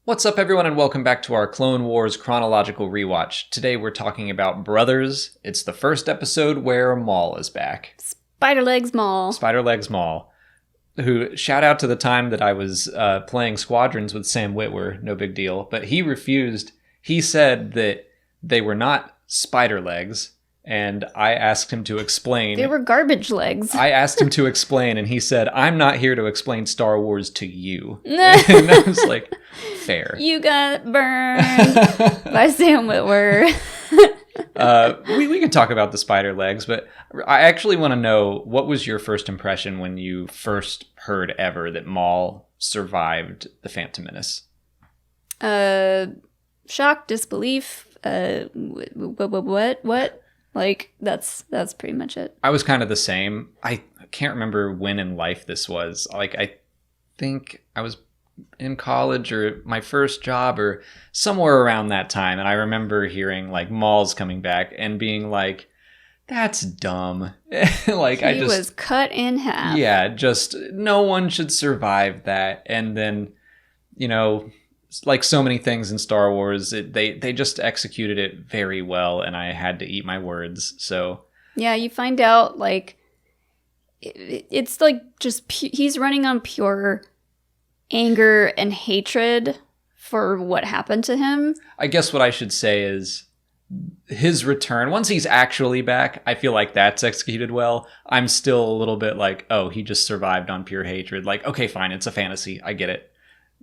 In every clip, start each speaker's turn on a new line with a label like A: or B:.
A: What's up, everyone, and welcome back to our Clone Wars Chronological Rewatch. Today we're talking about Brothers. It's the first episode where Maul is back.
B: Spider-Legs Maul.
A: Who, shout out to the time that I was playing Squadrons with Sam Witwer, no big deal, but he refused. He said that they were not spider legs, and I asked him to explain.
B: They were garbage legs.
A: I asked him to explain, and he said, I'm not here to explain Star Wars to you. And I was like, fair.
B: You got burned by Sam Witwer.
A: We can talk about the spider legs, but I actually want to know, what was your first impression when you first heard ever that Maul survived the Phantom Menace?
B: Shock, disbelief. What? Like, that's pretty much it.
A: I was kind of the same. I can't remember when in life this was. Like, I think I was in college or my first job or somewhere around that time. And I remember hearing, like, Maul's coming back and being like, that's dumb. Like,
B: he was cut in half.
A: Yeah, just no one should survive that. And then, you know, like so many things in Star Wars, they just executed it very well, and I had to eat my words. So
B: yeah, you find out, like, it's like just he's running on pure anger and hatred for what happened to him.
A: I guess what I should say is his return, once he's actually back, I feel like that's executed well. I'm still a little bit like, oh, he just survived on pure hatred. Like, okay, fine, it's a fantasy. I get it.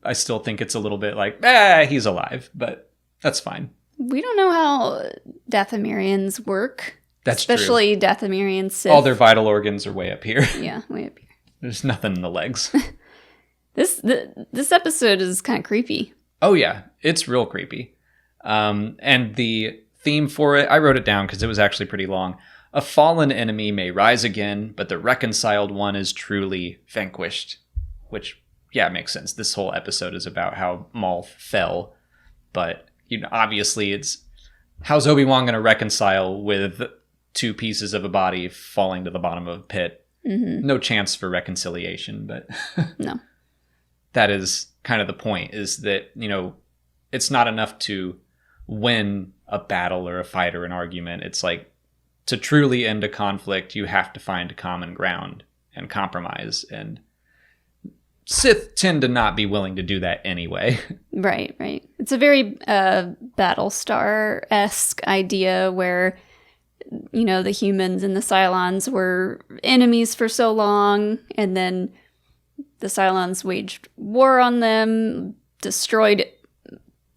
A: I still think it's a little bit like, he's alive, but that's fine.
B: We don't know how Dathomirians work.
A: That's
B: especially
A: true.
B: Dathomirian Sith.
A: All their vital organs are way up here.
B: Yeah, way up here.
A: There's nothing in the legs.
B: This episode is kind of creepy.
A: Oh yeah, it's real creepy. And the theme for it, I wrote it down because it was actually pretty long. A fallen enemy may rise again, but the reconciled one is truly vanquished. Which, yeah, it makes sense. This whole episode is about how Maul fell. But, you know, obviously it's, how's Obi-Wan going to reconcile with two pieces of a body falling to the bottom of a pit?
B: Mm-hmm.
A: No chance for reconciliation, but
B: no.
A: That is kind of the point, is that, you know, it's not enough to win a battle or a fight or an argument. It's like, to truly end a conflict, you have to find common ground and compromise, and Sith tend to not be willing to do that anyway.
B: Right. It's a very Battlestar-esque idea where, you know, the humans and the Cylons were enemies for so long, and then the Cylons waged war on them, destroyed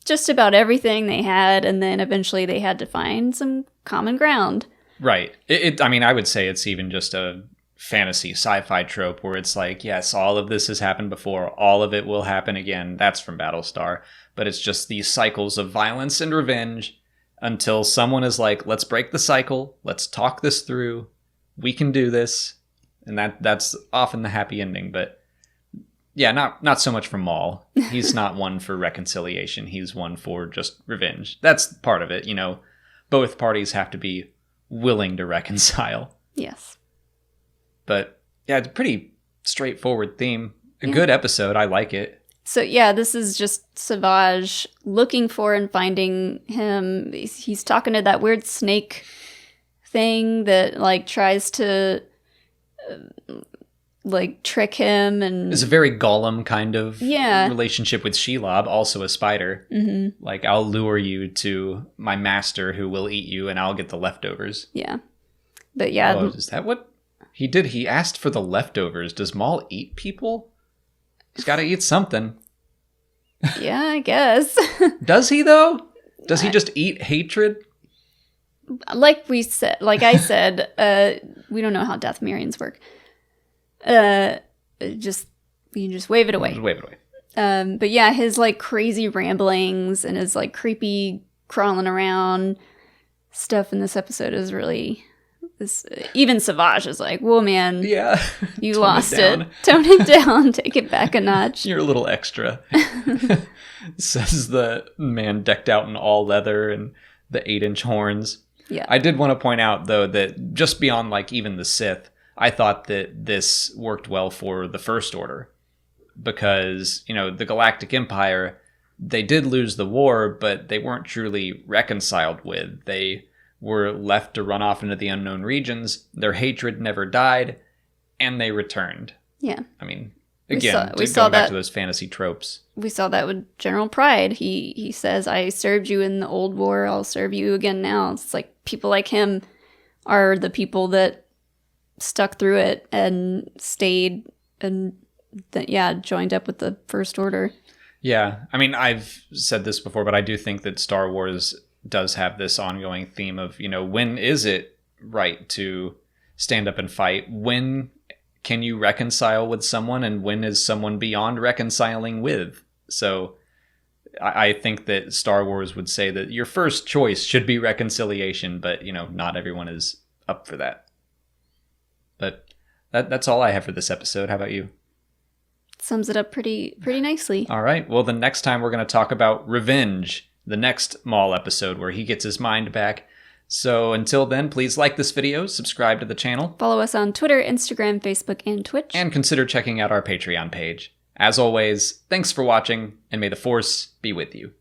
B: just about everything they had, and then eventually they had to find some common ground.
A: Right. I mean, I would say it's even just a fantasy sci-fi trope where it's like, yes, all of this has happened before, all of it will happen again. That's from Battlestar. But it's just these cycles of violence and revenge until someone is like, let's break the cycle, let's talk this through, we can do this. And that's often the happy ending. But yeah, not so much for Maul. He's not one for reconciliation. He's one for just revenge. That's part of it. You know, both parties have to be willing to reconcile.
B: Yes.
A: But yeah, it's a pretty straightforward theme. A good episode. I like it.
B: So yeah, this is just Savage looking for and finding him. He's talking to that weird snake thing that, like, tries to like trick him, and
A: it's a very Gollum kind of
B: yeah
A: relationship with Shelob, also a spider.
B: Mm-hmm.
A: Like, I'll lure you to my master who will eat you, and I'll get the leftovers.
B: Yeah, but yeah,
A: is that what he did? He asked for the leftovers. Does Maul eat people? He's got to eat something.
B: Yeah, I guess.
A: Does he though? Does he just eat hatred?
B: Like I said, we don't know how Dathomirians work. You just wave it away.
A: Just wave it away.
B: But yeah, his like crazy ramblings and his like creepy crawling around stuff in this episode is really even Savage is like, whoa, man,
A: yeah,
B: you lost it. Tone it down. Take it back a notch.
A: You're a little extra. Says the man decked out in all leather and the 8-inch horns.
B: Yeah,
A: I did want to point out though that just beyond like even the Sith, I thought that this worked well for the First Order, because, you know, the Galactic Empire, they did lose the war, but they weren't truly reconciled with. They were left to run off into the unknown regions. Their hatred never died, and they returned.
B: Yeah.
A: I mean,
B: We
A: again,
B: saw
A: going back
B: that.
A: to those fantasy tropes.
B: We saw that with General Pride. He says, I served you in the old war, I'll serve you again now. It's like people like him are the people that stuck through it and stayed and joined up with the First Order.
A: Yeah, I mean, I've said this before, but I do think that Star Wars does have this ongoing theme of, when is it right to stand up and fight? When can you reconcile with someone, and when is someone beyond reconciling with? So I think that Star Wars would say that your first choice should be reconciliation, but, not everyone is up for that. But that's all I have for this episode. How about you?
B: Sums it up pretty nicely.
A: All right. Well, the next time we're going to talk about Revenge, the next Maul episode where he gets his mind back. So until then, please like this video, subscribe to the channel.
B: Follow us on Twitter, Instagram, Facebook, and Twitch.
A: And consider checking out our Patreon page. As always, thanks for watching, and may the Force be with you.